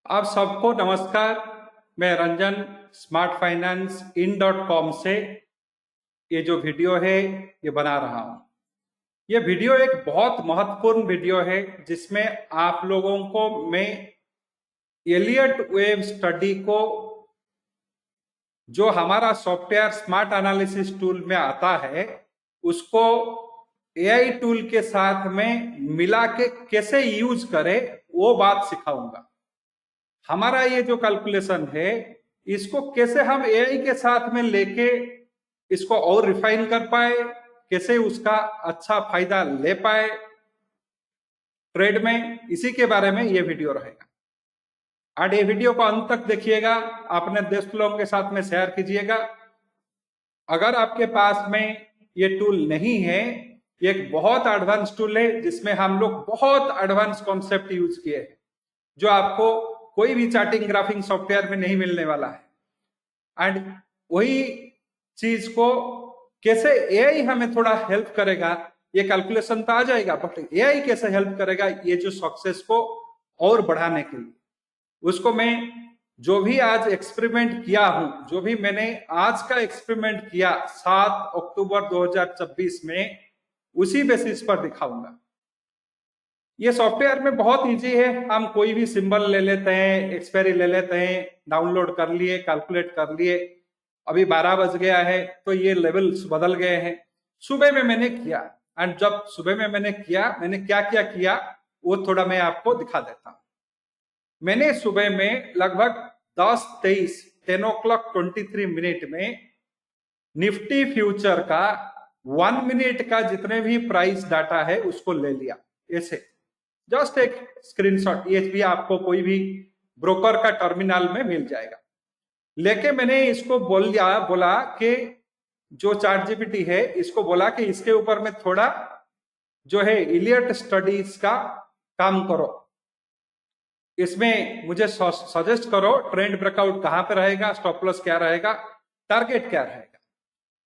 आप सबको नमस्कार। मैं रंजन स्मार्ट फाइनेंस इन.com से ये जो वीडियो है ये बना रहा हूं। ये वीडियो एक बहुत महत्वपूर्ण वीडियो है जिसमें आप लोगों को मैं एलियट वेव स्टडी को जो हमारा सॉफ्टवेयर स्मार्ट एनालिसिस टूल में आता है उसको एआई टूल के साथ में मिला के कैसे यूज करें वो बात सिखाऊंगा। हमारा ये जो कैलकुलेशन है इसको कैसे हम एआई के साथ में लेके इसको और रिफाइन कर पाए, कैसे उसका अच्छा फायदा ले पाए ट्रेड में, इसी के बारे में ये वीडियो रहेगा। और ये वीडियो को अंत तक देखिएगा, अपने दोस्त लोगों के साथ में शेयर कीजिएगा। अगर आपके पास में ये टूल नहीं है, ये एक बहुत एडवांस टूल है जिसमें हम लोग बहुत एडवांस कॉन्सेप्ट यूज किए हैं जो आपको कोई भी चार्टिंग ग्राफिंग सॉफ्टवेयर में नहीं मिलने वाला है। एंड वही चीज को कैसे एआई हमें थोड़ा हेल्प करेगा, ये कैलकुलेशन तो आ जाएगा बट एआई कैसे हेल्प करेगा ये जो सक्सेस को और बढ़ाने के लिए, उसको मैं जो भी आज एक्सपेरिमेंट किया हूं, जो भी मैंने आज का एक्सपेरिमेंट किया 7 अक्टूबर 2026 में, उसी बेसिस पर दिखाऊंगा। ये सॉफ्टवेयर में बहुत इजी है, हम कोई भी सिंबल ले लेते हैं, एक्सपायरी ले लेते हैं, डाउनलोड कर लिए, कैलकुलेट कर लिए। अभी 12 बज गया है तो ये लेवल्स बदल गए हैं। सुबह में मैंने किया, एंड जब सुबह में मैंने किया, मैंने क्या क्या किया वो थोड़ा मैं आपको दिखा देता हूं। मैंने सुबह में लगभग 10:23 में निफ्टी फ्यूचर का 1 मिनट का जितने भी प्राइस डाटा है उसको ले लिया। ऐसे जस्ट एक स्क्रीनशॉट, ये भी आपको कोई भी ब्रोकर का टर्मिनल में मिल जाएगा। लेके मैंने इसको बोला कि जो चार्ट जीपीटी है इसको बोला कि इसके ऊपर में थोड़ा जो है इलियट स्टडीज का काम करो, इसमें मुझे सजेस्ट करो ट्रेंड ब्रेकआउट कहां पे रहेगा, स्टॉप लॉस क्या रहेगा, टारगेट क्या रहेगा।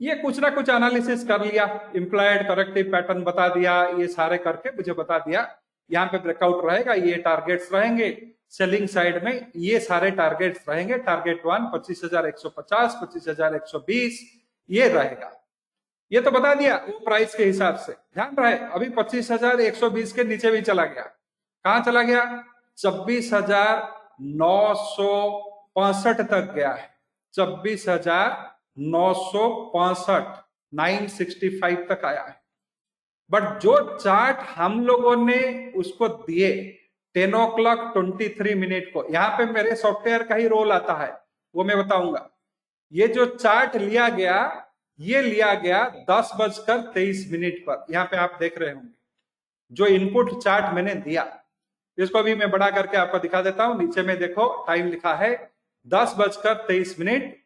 ये कुछ ना कुछ एनालिसिस कर लिया, इंप्लाइड करेक्टिव पैटर्न बता दिया, ये सारे करके मुझे बता दिया यहाँ पे ब्रेकआउट रहेगा, ये टारगेट्स रहेंगे, सेलिंग साइड में ये सारे टारगेट्स रहेंगे। टारगेट 1 25,150, 25,120 ये रहेगा। ये तो बता दिया वो प्राइस के हिसाब से। ध्यान रहे अभी 25,120 के नीचे भी चला गया। कहां चला गया? 26,965 तक गया है। 26,965 965 तक आया है। बट जो चार्ट हम लोगों ने उसको दिए 10:23 को, यहाँ पे मेरे सॉफ्टवेयर का ही रोल आता है, वो मैं बताऊंगा। ये जो चार्ट लिया गया, ये लिया गया 10:23 पर। यहाँ पे आप देख रहे होंगे जो इनपुट चार्ट मैंने दिया, इसको भी मैं बड़ा करके आपको दिखा देता हूं। नीचे में देखो टाइम लिखा है 10:23,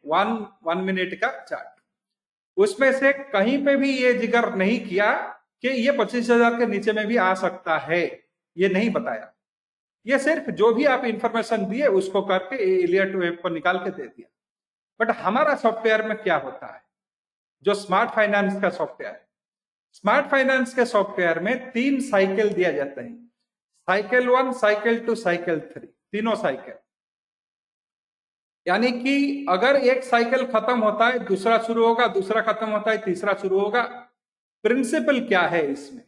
1 मिनट का चार्ट। उसमें से कहीं पे भी ये जिक्र नहीं किया कि ये 25,000 के नीचे में भी आ सकता है, ये नहीं बताया। ये सिर्फ जो भी आप इंफॉर्मेशन दिए उसको करके एलियट वेव को निकाल के दे दिया। बट हमारा सॉफ्टवेयर में क्या होता है, जो स्मार्ट फाइनेंस का सॉफ्टवेयर है, स्मार्ट फाइनेंस के सॉफ्टवेयर में 3 साइकिल दिया जाते हैं। साइकिल 1, साइकिल 2, साइकिल 3, तीनों साइकिल। यानी कि अगर एक साइकिल खत्म होता है दूसरा शुरू होगा, दूसरा खत्म होता है तीसरा शुरू होगा। प्रिंसिपल क्या है इसमें?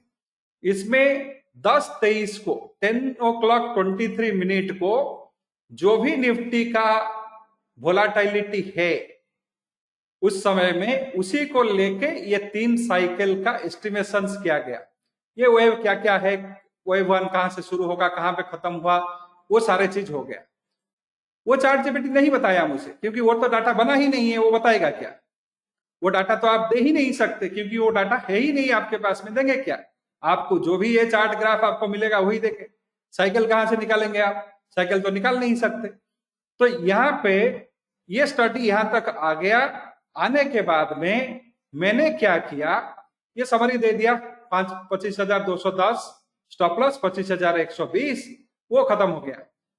इसमें 10:23 को 10:23 को जो भी निफ्टी का वोलाटिलिटी है उस समय में उसी को लेके ये 3 साइकिल का एस्टिमेशन किया गया। ये वेव क्या क्या है, वेव 1 कहां से शुरू होगा, कहां पे खत्म हुआ, वो सारे चीज हो गया। वो चार्ट जीपीटी नहीं बताया मुझे, क्योंकि वो तो डाटा बना ही नहीं है, वो बताएगा क्या? वो डाटा तो आप दे ही नहीं सकते, क्योंकि वो डाटा है ही नहीं आपके पास में। देंगे क्या आपको? जो भी ये चार्ट ग्राफ आपको मिलेगा वही देंगे। साइकिल कहां से निकालेंगे आप? साइकिल तो निकाल नहीं सकते। तो यहाँ पे ये स्टडी यहां तक आ गया। आने के बाद में मैंने क्या किया, ये समरी दे दिया 25,210, स्टॉप लॉस 25,120, वो खत्म हो गया।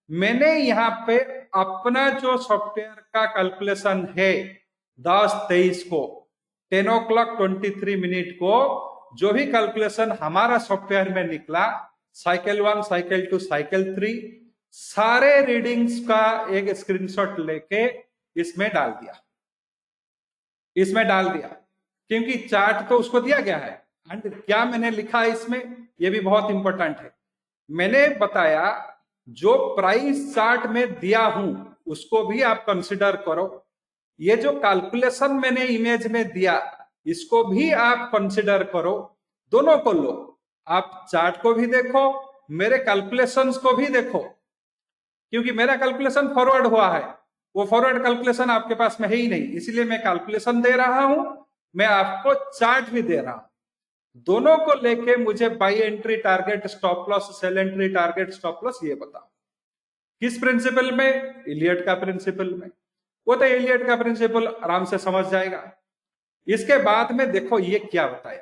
मैंने यहाँ पे अपना जो सॉफ्टवेयर का कैलकुलेशन है 10:23 को 10:23 को जो भी कैलकुलेशन हमारा सॉफ्टवेयर में निकला, साइकिल 1, साइकिल 2, साइकिल 3, सारे रीडिंग्स का एक स्क्रीनशॉट लेके इसमें डाल दिया, क्योंकि चार्ट तो उसको दिया गया है। एंड क्या मैंने लिखा है इसमें, ये भी बहुत इंपॉर्टेंट है। मैंने बताया जो प्राइस चार्ट में दिया हूं उसको भी आप कंसिडर करो, ये जो कैलकुलेशन मैंने इमेज में दिया इसको भी आप कंसिडर करो, दोनों को लो। आप चार्ट को भी देखो, मेरे कैलकुलेशंस को भी देखो, क्योंकि मेरा कैलकुलेशन फॉरवर्ड हुआ है, वो फॉरवर्ड कैलकुलेशन आपके पास में है ही नहीं, इसलिए मैं कैलकुलेशन दे रहा हूं, मैं आपको चार्ट भी दे रहा हूं। दोनों को लेके मुझे buy entry target stop loss, sell entry target stop loss ये बताओ। किस प्रिंसिपल में? इलियट का प्रिंसिपल में। वो तो इलियट का प्रिंसिपल आराम से समझ जाएगा। इसके बाद में देखो ये क्या बताया,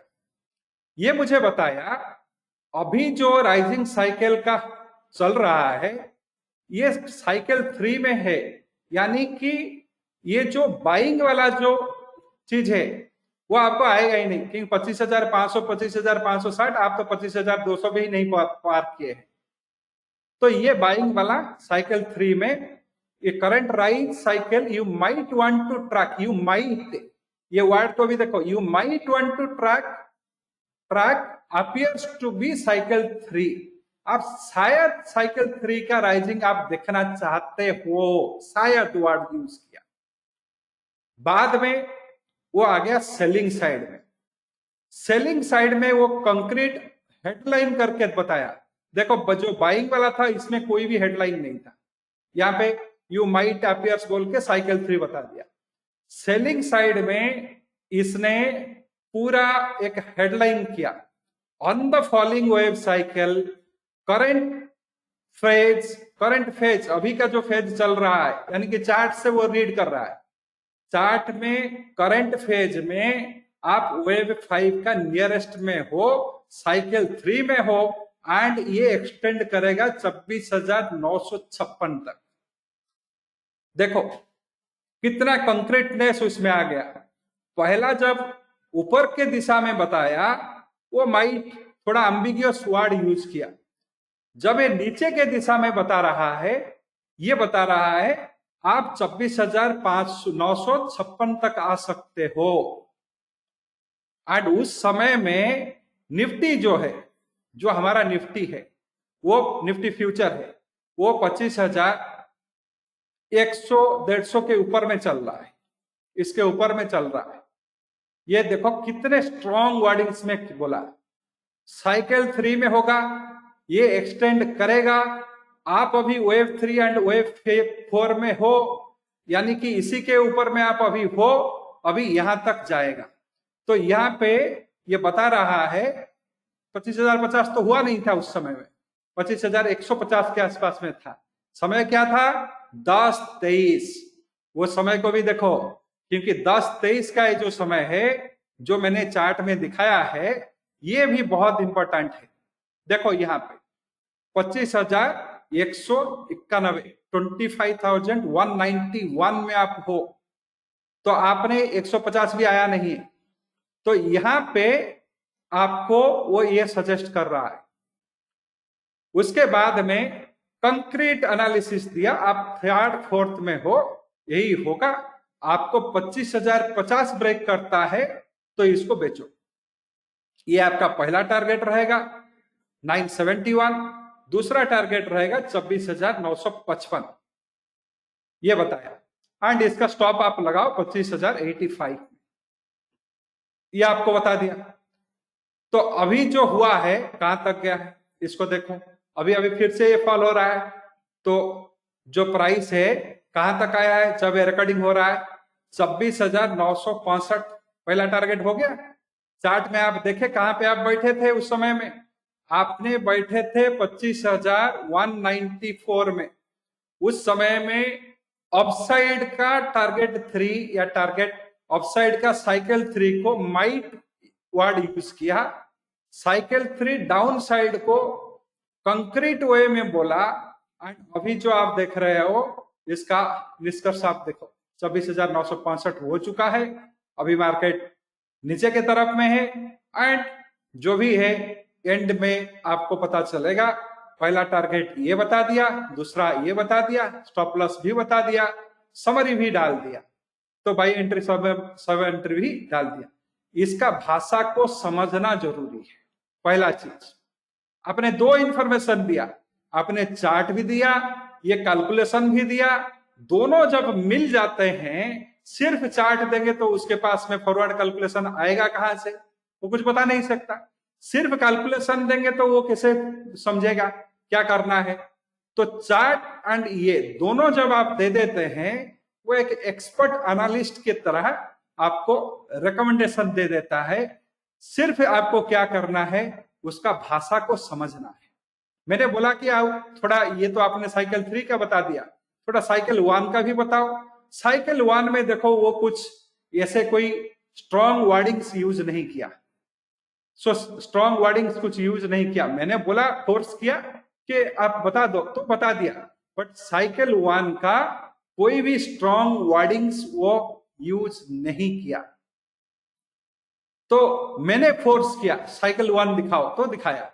ये मुझे बताया अभी जो राइजिंग साइकिल का चल रहा है ये साइकिल 3 में है, यानी कि ये जो बाइंग वाला जो चीज है वो आपको आएगा ही नहीं, क्योंकि 25,500 25,560 आप तो 25,200 भी नहीं पार किए हैं। तो ये बाइंग वाला साइकिल 3 में ये current rise cycle you might want to track, you might, ये वर्ड को भी देखो, यू माइट वांट टू ट्रैक appears to be साइकिल 3। आप शायद साइकिल 3 का राइजिंग आप देखना चाहते हो, शायद वर्ड यूज किया। बाद में वो आ गया सेलिंग साइड में। सेलिंग साइड में वो कंक्रीट हेडलाइन करके बताया। देखो जो बाइंग वाला था इसमें कोई भी हेडलाइन नहीं था, यहाँ पे यू माइट अपीयर्स बोल के साइकिल 3 बता दिया। सेलिंग साइड में इसने पूरा एक हेडलाइन किया, on the following wave cycle current phase, अभी का जो फेज चल रहा है, यानी कि चार्ट से वो रीड कर रहा है। चार्ट में करंट फेज में आप वेव 5 का नियरेस्ट में हो, साइकिल 3 में हो, एंड ये एक्सटेंड करेगा 26,956 तक। देखो कितना कंक्रीटनेस उसमें आ गया। पहला जब ऊपर के दिशा में बताया वो माइट थोड़ा एम्बिगियस वर्ड यूज किया, जब ये नीचे के दिशा में बता रहा है, ये बता रहा है आप 26,956 तक आ सकते हो। एंड उस समय में निफ्टी जो है, जो हमारा निफ्टी है, वो निफ्टी फ्यूचर है, वो 25,100-150 के ऊपर में चल रहा है, इसके ऊपर में चल रहा है। ये देखो कितने स्ट्रॉन्ग वर्डिंग्स में बोला, साइकिल 3 में होगा, ये एक्सटेंड करेगा, आप अभी वेव 3 एंड वेव 4 में हो, यानी कि इसी के ऊपर में आप अभी हो, अभी यहां तक जाएगा। तो यहाँ पे ये बता रहा है 25,050 तो हुआ नहीं था उस समय में, 25,150 के आसपास में था। समय क्या था? 10-23। वो समय को भी देखो, क्योंकि 10-23 का ये जो समय है जो मैंने चार्ट में दिखाया है ये भी बहुत इंपॉर्टेंट है। देखो यहाँ पे 25,191, 25,191 में आप हो, तो आपने 150 भी आया नहीं, तो यहाँ पे आपको वो ये सजेस्ट कर रहा है। उसके बाद में कंक्रीट एनालिसिस दिया, आप 3rd 4th में हो, यही होगा, आपको 25,050 ब्रेक करता है तो इसको बेचो। ये आपका पहला टारगेट रहेगा 971, दूसरा टारगेट रहेगा 26,955, ये बताया। एंड इसका स्टॉप आप लगाओ 25,085, ये आपको बता दिया। तो अभी जो हुआ है कहां तक गया है इसको देखो, अभी फिर से ये फॉल हो रहा है। तो जो प्राइस है कहां तक आया है जब ये रिकॉर्डिंग हो रहा है? 26,965 पहला टारगेट हो गया। चार्ट में आप देखे कहां पे आप बैठे थे उस समय में, आपने बैठे थे 25,194 में। उस समय में अपसाइड का टारगेट 3 या टारगेट अपसाइड का साइकिल 3 को माइट वर्ड यूज किया, साइकिल 3 डाउन साइड को कंक्रीट वे में बोला। एंड अभी जो आप देख रहे हो इसका निष्कर्ष आप देखो, 26,965 हो चुका है, अभी मार्केट नीचे के तरफ में है। एंड जो भी है एंड में आपको पता चलेगा पहला टारगेट ये बता दिया, दूसरा ये बता दिया, स्टॉप लॉस भी बता दिया, समरी भी डाल दिया, तो बाई एंट्री सब एंट्री भी डाल दिया। इसका भाषा को समझना जरूरी है। पहला चीज, आपने दो इंफॉर्मेशन दिया, आपने चार्ट भी दिया, ये कैलकुलेशन भी दिया, दोनों जब मिल जाते हैं, सिर्फ चार्ट देंगे तो उसके पास में फॉरवर्ड कैलकुलेशन आएगा कहां से? वो कुछ बता नहीं सकता। सिर्फ कैलकुलेशन देंगे तो वो कैसे समझेगा क्या करना है? तो चार्ट एंड ये दोनों जब आप दे देते हैं, वो एक एक्सपर्ट एनालिस्ट की तरह आपको रिकमेंडेशन दे देता है। सिर्फ आपको क्या करना है, उसका भाषा को समझना है। मैंने बोला कि आप थोड़ा, ये तो आपने साइकिल 3 का बता दिया, थोड़ा साइकिल 1 का भी बताओ। साइकिल 1 में देखो वो कुछ ऐसे कोई स्ट्रॉन्ग वर्डिंग्स यूज नहीं किया। स्ट्रॉन्ग वर्डिंग्स कुछ यूज नहीं किया। मैंने बोला, फोर्स किया कि आप बता दो, तो बता दिया। बट साइकिल 1 का कोई भी स्ट्रॉन्ग वर्डिंग्स वो यूज नहीं किया। तो मैंने फोर्स किया, साइकिल 1 दिखाओ, तो दिखाया।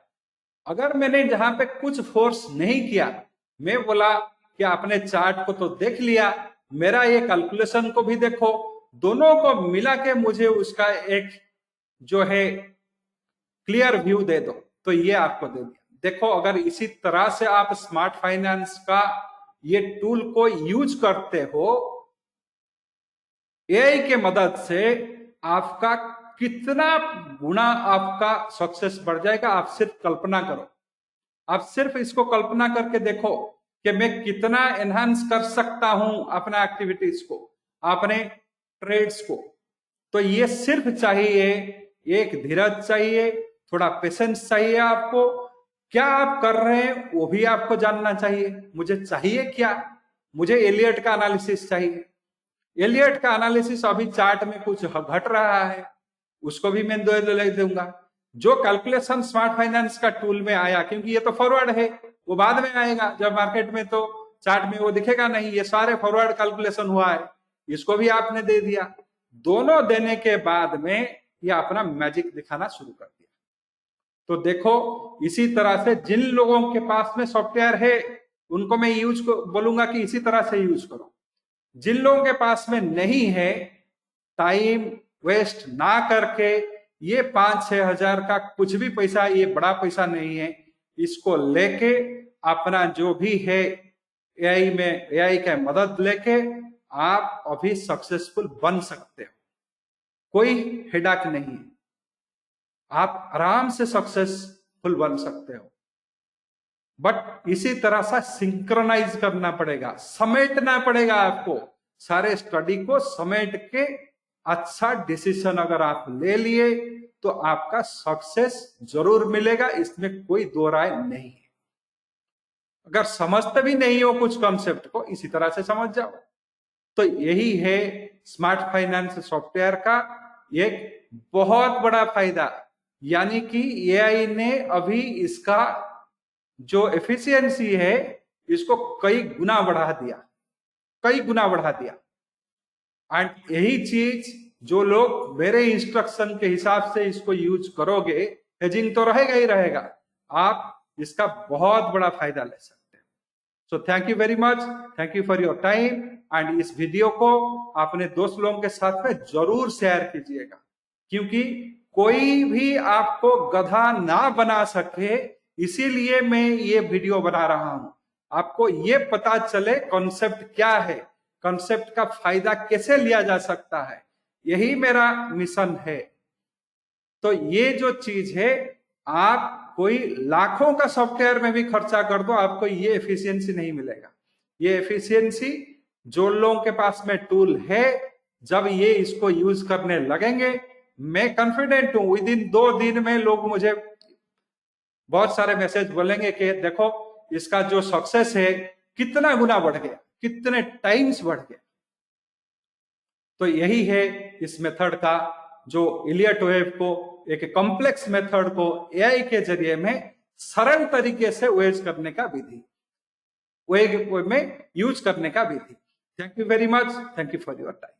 अगर मैंने जहां पे कुछ फोर्स नहीं किया, मैं बोला कि आपने चार्ट को तो देख लिया, मेरा ये कैलकुलेशन को भी देखो, दोनों को मिला के मुझे उसका एक जो है क्लियर व्यू दे दो, तो ये आपको दे दिया। देखो, अगर इसी तरह से आप स्मार्ट फाइनेंस का ये टूल को यूज करते हो, एआई के मदद से आपका कितना गुना आपका सक्सेस बढ़ जाएगा, आप सिर्फ कल्पना करो। आप सिर्फ इसको कल्पना करके देखो कि मैं कितना एनहांस कर सकता हूं अपना एक्टिविटीज को, अपने ट्रेड्स को। तो ये सिर्फ चाहिए एक धीरज चाहिए, थोड़ा पेशेंस चाहिए आपको। क्या आप कर रहे हैं वो भी आपको जानना चाहिए। मुझे चाहिए क्या? मुझे एलियट का एनालिसिस चाहिए। एलियट का एनालिसिस अभी चार्ट में कुछ घट रहा है, उसको भी मैं ले दूंगा। जो कैलकुलेशन स्मार्ट फाइनेंस का टूल में आया, क्योंकि ये तो फॉरवर्ड है, वो बाद में आएगा जब मार्केट में, तो चार्ट में वो दिखेगा नहीं। ये सारे फॉरवर्ड कैलकुलेशन हुआ है, इसको भी आपने दे दिया। दोनों देने के बाद में ये अपना मैजिक दिखाना शुरू कर दिया। तो देखो, इसी तरह से जिन लोगों के पास में सॉफ्टवेयर है, उनको मैं यूज को बोलूंगा कि इसी तरह से यूज करो। जिन लोगों के पास में नहीं है, टाइम वेस्ट ना करके, ये 5-6 हजार का कुछ भी पैसा, ये बड़ा पैसा नहीं है, इसको लेके अपना जो भी है एआई में, एआई का मदद लेके आप अभी सक्सेसफुल बन सकते हो। कोई हेडाक नहीं है, आप आराम से सक्सेसफुल बन सकते हो। बट इसी तरह से सिंक्रोनाइज करना पड़ेगा, समेटना पड़ेगा आपको। सारे स्टडी को समेट के अच्छा डिसीजन अगर आप ले लिए, तो आपका सक्सेस जरूर मिलेगा, इसमें कोई दो राय नहीं है। अगर समझते भी नहीं हो कुछ कॉन्सेप्ट को, इसी तरह से समझ जाओ। तो यही है स्मार्ट फाइनेंस सॉफ्टवेयर का एक बहुत बड़ा फायदा। यानी कि एआई ने अभी इसका जो एफिशिएंसी है, इसको कई गुना बढ़ा दिया, कई गुना बढ़ा दिया। एंड यही चीज जो लोग मेरे इंस्ट्रक्शन के हिसाब से इसको यूज करोगे, हेजिंग तो रहेगा ही रहेगा, आप इसका बहुत बड़ा फायदा ले सकते हैं। So thank you very much, thank you for your time. And इस वीडियो को अपने दोस्त लोगों के साथ में जरूर शेयर कीजिएगा, क्योंकि कोई भी आपको गधा ना बना सके, इसीलिए मैं ये वीडियो बना रहा हूं। आपको ये पता चले कॉन्सेप्ट क्या है, कॉन्सेप्ट का फायदा कैसे लिया जा सकता है, यही मेरा मिशन है। तो ये जो चीज है, आप कोई लाखों का सॉफ्टवेयर में भी खर्चा कर दो, आपको ये एफिशिएंसी नहीं मिलेगा। ये एफिशिएंसी जो लोगों के पास में टूल है, जब ये इसको यूज करने लगेंगे, मैं कॉन्फिडेंट हूं विद इन 2 दिन में लोग मुझे बहुत सारे मैसेज बोलेंगे कि देखो इसका जो सक्सेस है कितना गुना बढ़ गया, कितने टाइम्स बढ़ गया। तो यही है इस मेथड का, जो इलियट वेव को, एक कॉम्प्लेक्स मेथड को एआई के जरिए में सरल तरीके से वेज करने का विधि, वेब में यूज करने का विधि। Thank you very much, thank you for your time.